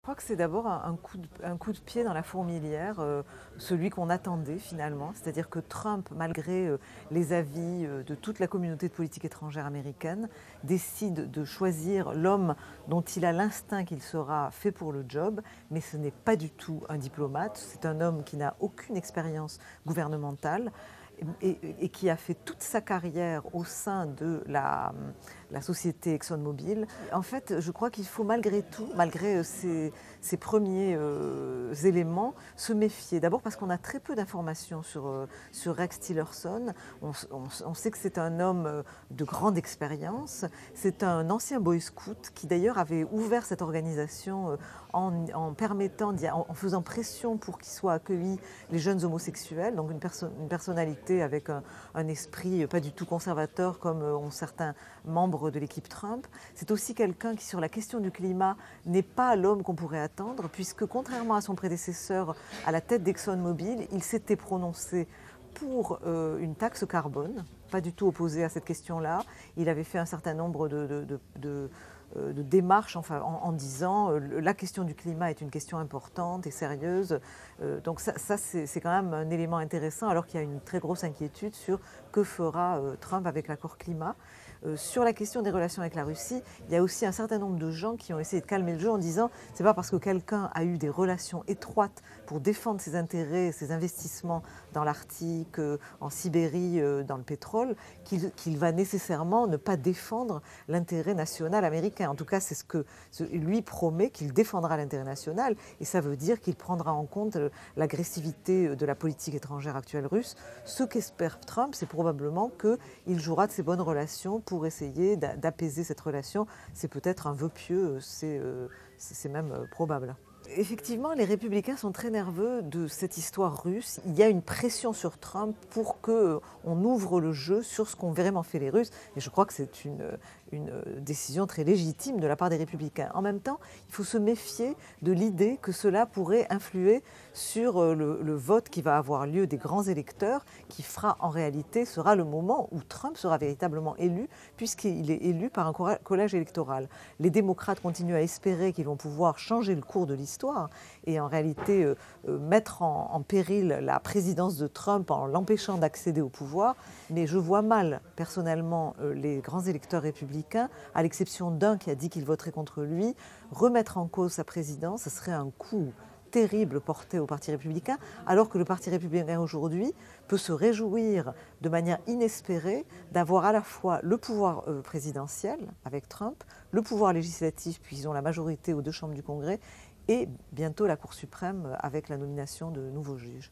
Je crois que c'est d'abord un coup de pied dans la fourmilière, celui qu'on attendait finalement. C'est-à-dire que Trump, malgré les avis de toute la communauté de politique étrangère américaine, décide de choisir l'homme dont il a l'instinct qu'il sera fait pour le job, mais ce n'est pas du tout un diplomate, c'est un homme qui n'a aucune expérience gouvernementale et qui a fait toute sa carrière au sein de la société ExxonMobil. En fait, je crois qu'il faut malgré tout, malgré ces premiers éléments, se méfier. D'abord parce qu'on a très peu d'informations sur Rex Tillerson. On sait que c'est un homme de grande expérience. C'est un ancien Boy Scout qui d'ailleurs avait ouvert cette organisation en permettant, en faisant pression pour qu'il soit accueilli les jeunes homosexuels, donc une personnalité avec un esprit pas du tout conservateur comme ont certains membres de l'équipe Trump. C'est aussi quelqu'un qui, sur la question du climat, n'est pas l'homme qu'on pourrait attendre, puisque contrairement à son prédécesseur à la tête d'ExxonMobil, il s'était prononcé pour une taxe carbone, pas du tout opposé à cette question-là. Il avait fait un certain nombre de démarches en disant la question du climat est une question importante et sérieuse. Donc ça c'est quand même un élément intéressant, alors qu'il y a une très grosse inquiétude sur que fera Trump avec l'accord climat. Sur la question des relations avec la Russie, il y a aussi un certain nombre de gens qui ont essayé de calmer le jeu en disant c'est pas parce que quelqu'un a eu des relations étroites pour défendre ses intérêts, ses investissements dans l'Arctique, en Sibérie, dans le pétrole, qu'il va nécessairement ne pas défendre l'intérêt national américain. En tout cas, c'est ce que lui promet, qu'il défendra l'intérêt national, et ça veut dire qu'il prendra en compte l'agressivité de la politique étrangère actuelle russe. Ce qu'espère Trump, c'est probablement qu'il jouera de ses bonnes relations pour essayer d'apaiser cette relation. C'est peut-être un vœu pieux, c'est même probable. Effectivement, les républicains sont très nerveux de cette histoire russe. Il y a une pression sur Trump pour qu'on ouvre le jeu sur ce qu'ont vraiment fait les Russes. Et je crois que c'est une décision très légitime de la part des républicains. En même temps, il faut se méfier de l'idée que cela pourrait influer sur le vote qui va avoir lieu des grands électeurs, qui sera le moment où Trump sera véritablement élu, puisqu'il est élu par un collège électoral. Les démocrates continuent à espérer qu'ils vont pouvoir changer le cours de l'histoire et en réalité mettre en péril la présidence de Trump en l'empêchant d'accéder au pouvoir. Mais je vois mal, personnellement, les grands électeurs républicains, à l'exception d'un qui a dit qu'il voterait contre lui, remettre en cause sa présidence. Ce serait un coup terrible porté au Parti républicain, alors que le Parti républicain aujourd'hui peut se réjouir de manière inespérée d'avoir à la fois le pouvoir présidentiel avec Trump, le pouvoir législatif, puisqu'ils ont la majorité aux deux chambres du Congrès, et bientôt la Cour suprême avec la nomination de nouveaux juges.